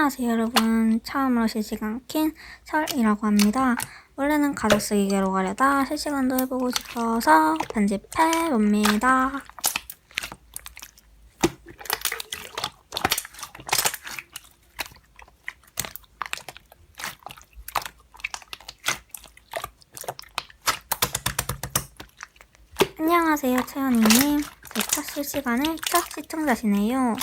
안녕하세요 여러분. 처음으로 실시간 킨 설이라고 합니다. 원래는 가족쓰기계로 가려다 실시간도 해보고 싶어서 편집해봅니다. 안녕하세요 채연이님. 제 첫 실시간의 첫 시청자시네요.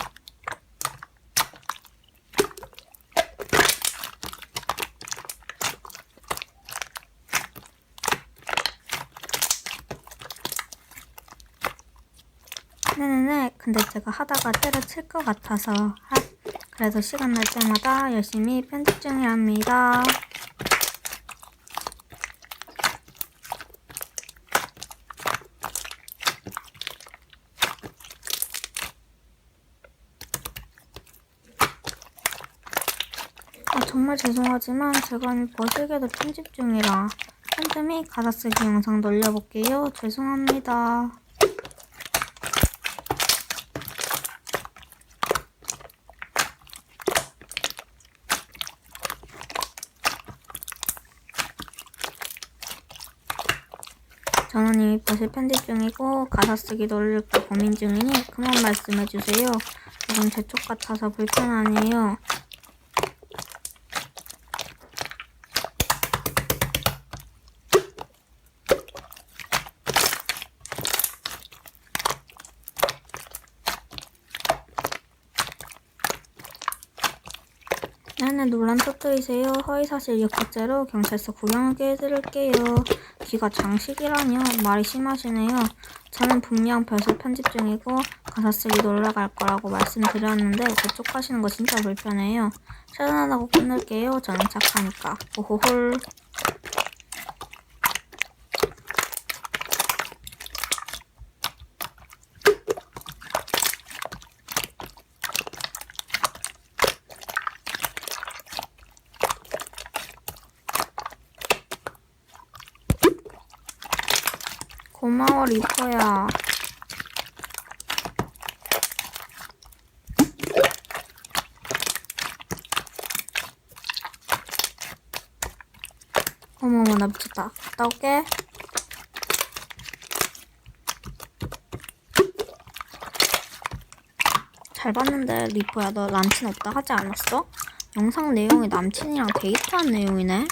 네네네. 근데 제가 하다가 때려칠 것 같아서 그래도 시간 날 때마다 열심히 편집 중이랍니다. 정말 죄송하지만 제가 머슬게도 편집 중이라 틈틈이 가사쓰기 영상 올려볼게요. 죄송합니다. 저는 이미 버슬 편집 중이고 가사쓰기도 올릴까 고민 중이니 그만 말씀해주세요. 조금 제 쪽 같아서 불편하네요. 네네, 논란 터뜨리세요. 허위사실 6개째로 경찰서 구경하게 해드릴게요. 귀가 장식이라뇨. 말이 심하시네요. 저는 분명 별수 편집 중이고 가사쓰기 놀러 갈 거라고 말씀드렸는데 그쪽 하시는 거 진짜 불편해요. 차단하다고 끊을게요. 저는 착하니까. 오호홀. 고마워 리퍼야. 어머머 나 미쳤다. 갔다 올게. 잘 봤는데 리퍼야 너 남친 없다 하지 않았어? 영상 내용이 남친이랑 데이트한 내용이네?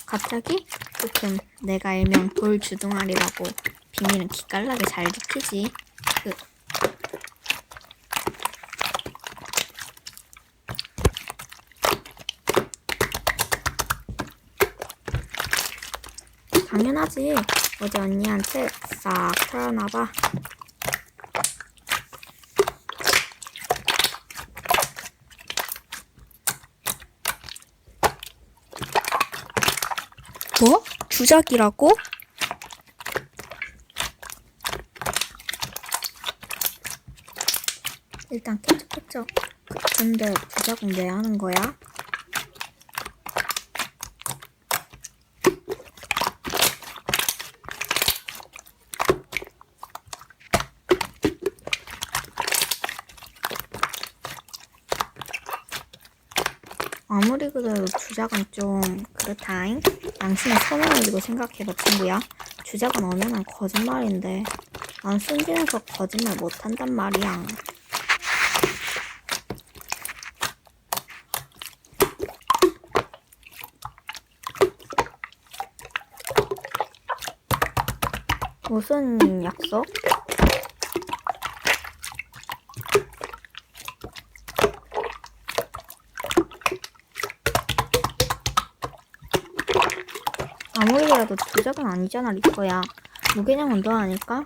갑자기? 조금 내가 일명 돌주둥아리라고 비밀은 기깔나게 잘 지키지. 당연하지. 어제 언니한테 싹 털어놔봐. 뭐? 주작이라고? 일단 캐쳐. 근데 주작은 왜 하는 거야? 아무리 그래도 주작은 좀 그렇다잉? 당신의 선호하기도 생각해봐 친구야. 주작은 엄연한 거짓말인데 난 순진해서 거짓말 못한단 말이야. 무슨 약속? 아무리 그래도 주작은 아니잖아 리퍼야. 무개념 운동하니까?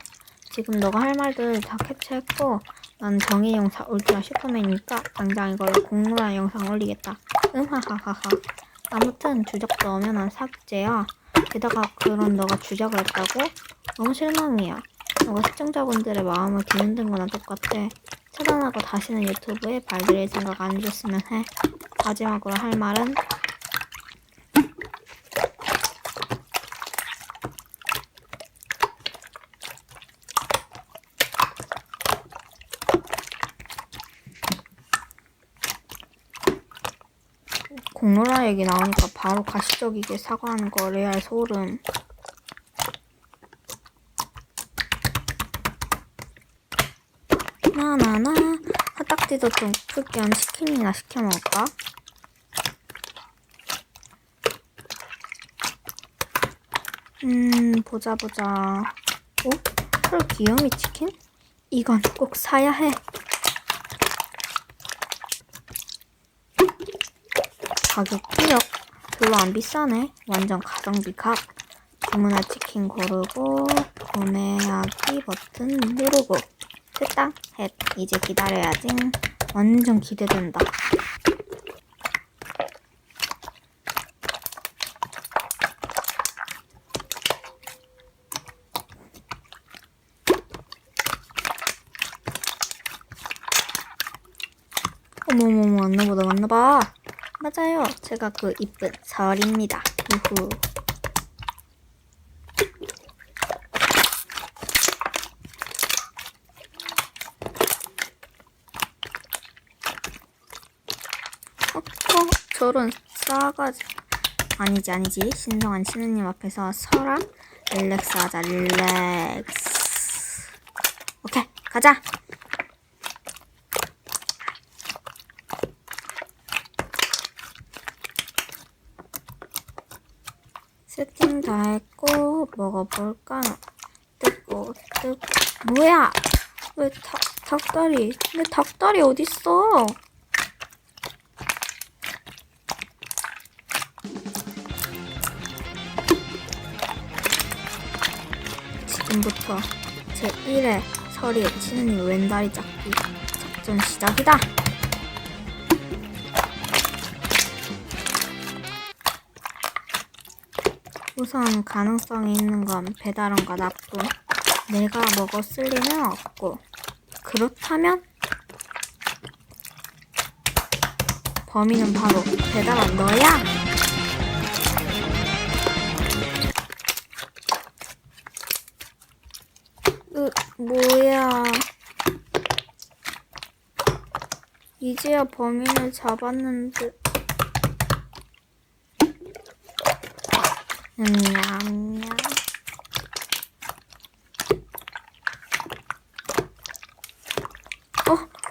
지금 너가 할 말들 다 캡처했고 난 정의용 울트라 슈퍼맨이니까 당장 이걸로 공로란 영상 올리겠다. 하하하하. 아무튼 주작도 엄연한 사기죄야. 게다가 그런 너가 주작을 했다고? 너무 실망이야. 너가 시청자분들의 마음을 뒤흔든 거나 똑같아. 차단하고 다시는 유튜브에 발들일 생각 안 해줬으면 해. 마지막으로 할 말은 공로라 얘기 나오니까 바로 가시적이게 사과하는 거 레알 소름. 나나나 화딱지도 좀 크게 치킨이나 시켜 먹을까? 보자. 어? 헐 귀요미 치킨? 이건 꼭 사야 해. 가격 기억 별로 안 비싸네. 완전 가성비 값. 주문할 치킨 고르고 구매하기 버튼 누르고 됐다. 헷. 이제 기다려야지. 완전 기대된다. 어머머머 왔나봐. 맞아요. 제가 그 이쁜 설입니다. 유후. 저런 싸가지. 아니지. 신성한 신우님 앞에서 설아? 릴렉스 하자, 릴렉스. 오케이, 가자. 세팅 다 했고 먹어볼까? 뜨고 뭐야? 왜 닭다리? 내 닭다리 어딨어? 지금부터 제1회 설이의 신우님 왼다리 잡기 작전 시작이다. 우선 가능성이 있는 건 배달원과 납품. 내가 먹었을 리는 없고 그렇다면 범인은 바로 배달원 너야. 뭐야. 이제야 범인을 잡았는데. 냠냠.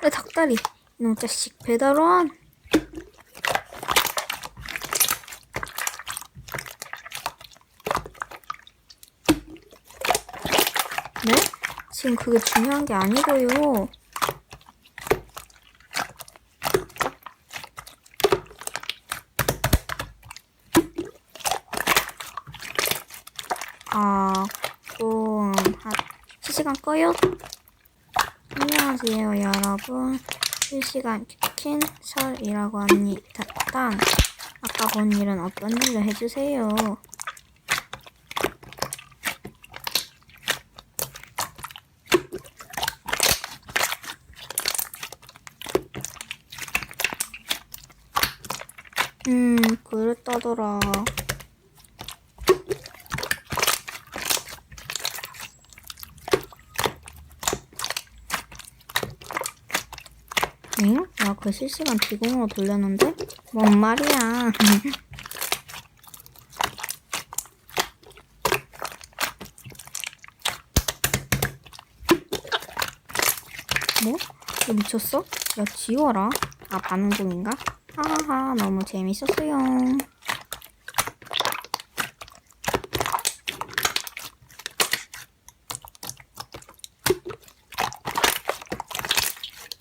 내 닭다리. 이놈 자식 배달원. 네? 지금 그게 중요한 게 아니고요. 실시간 꺼요? 안녕하세요 여러분. 실시간 치킨 설이라고 합니다. 아까 본 일은 어떤 일로 해주세요. 그랬다더라. 응? 나 그 실시간 비공으로 돌렸는데? 뭔 말이야. 뭐? 너 미쳤어? 야 지워라. 아 반응 중인가? 하하하 너무 재밌었어요.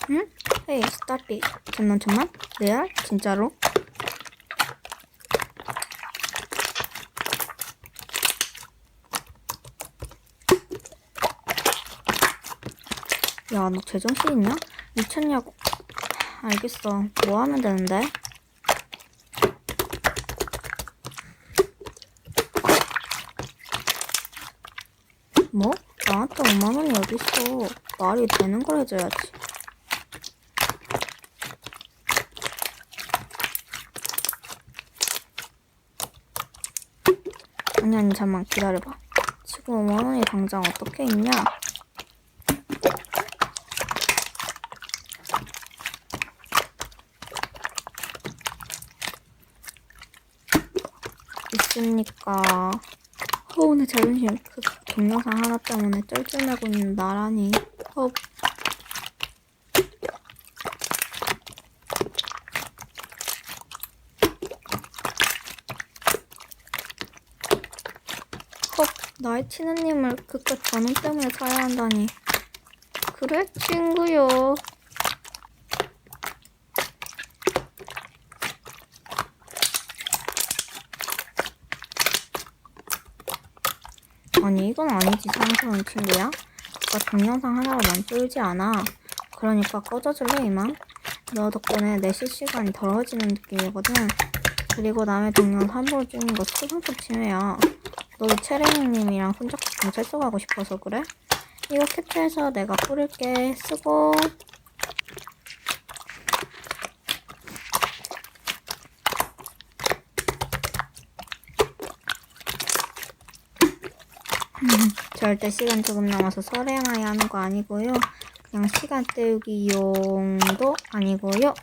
응? 헤이 stop it. 잠만 레알? 진짜로? 야 너 제정신 있냐? 미쳤냐고. 알겠어. 뭐 하면 되는데? 뭐? 나한테 5만원이 어딨어. 말이 되는 걸 해줘야지. 아니 잠만 기다려봐. 지금 5만원이 당장 어떻게 있냐? 있습니까? 내 자존심 그 동영상 하나 때문에 쩔쩔매고 있는 나라니. 나의 친구님을 그깟 저놈 때문에 사야 한다니. 그래, 친구요. 아니, 이건 아니지, 사랑스러운 친구야. 그깟 동영상 하나로만 쫄지 않아. 그러니까 꺼져줄래, 이만? 너 덕분에 내 실시간이 더러워지는 느낌이거든. 그리고 남의 동영상 함부로 찍는 거 초상급 침해야. 너도 체레님이랑 손잡고 경찰서 가고 싶어서 그래? 이거 캡처해서 내가 뿌릴게. 쓰고. 절대 시간 조금 남아서 설행하야 하는 거 아니고요. 그냥 시간 때우기 용도 아니고요.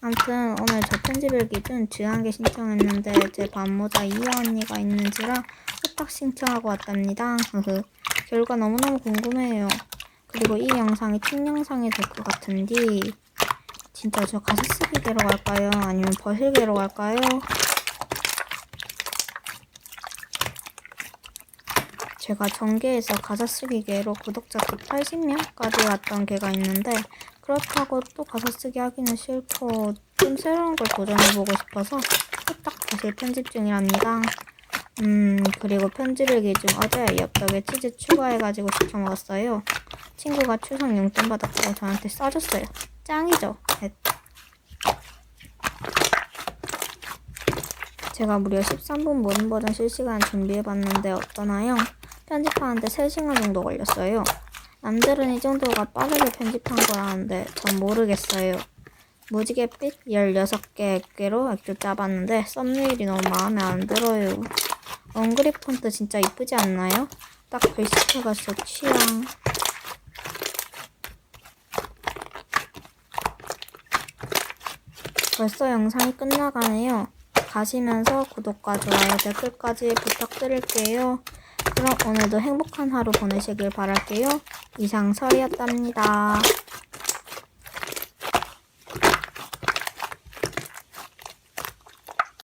아무튼 오늘 저 편집을 기준 2개 신청했는데 제 반모자 이하 언니가 있는지라 후딱 신청하고 왔답니다. 결과 너무너무 궁금해요. 그리고 이 영상이 책 영상이 될 것 같은데 진짜 저 가사 쓰기계로 갈까요? 아니면 버실계로 갈까요? 제가 전개에서 가사 쓰기계로 구독자 수 80명까지 왔던 게가 있는데 그렇다고 또 가사 쓰기 하기는 싫고 좀 새로운 걸 도전해보고 싶어서 후딱 버실 편집 중이랍니다. 그리고 편집을 기준 어제 엽떡에 치즈 추가해가지고 시켜 먹었어요. 친구가 추석 용돈 받았다고 저한테 싸줬어요. 짱이죠? 제가 무려 13분 모든 버전 실시간 준비해봤는데 어떠나요? 편집하는데 3시간 정도 걸렸어요. 남들은 이 정도가 빠르게 편집한 거라는데 전 모르겠어요. 무지갯빛 16개 액괴로 액조 짜봤는데 썸네일이 너무 마음에 안 들어요. 엉그리 폰트 진짜 이쁘지 않나요? 딱 글씨체가 제 취향. 벌써 영상이 끝나가네요. 가시면서 구독과 좋아요, 댓글까지 부탁드릴게요. 그럼 오늘도 행복한 하루 보내시길 바랄게요. 이상 설이었답니다.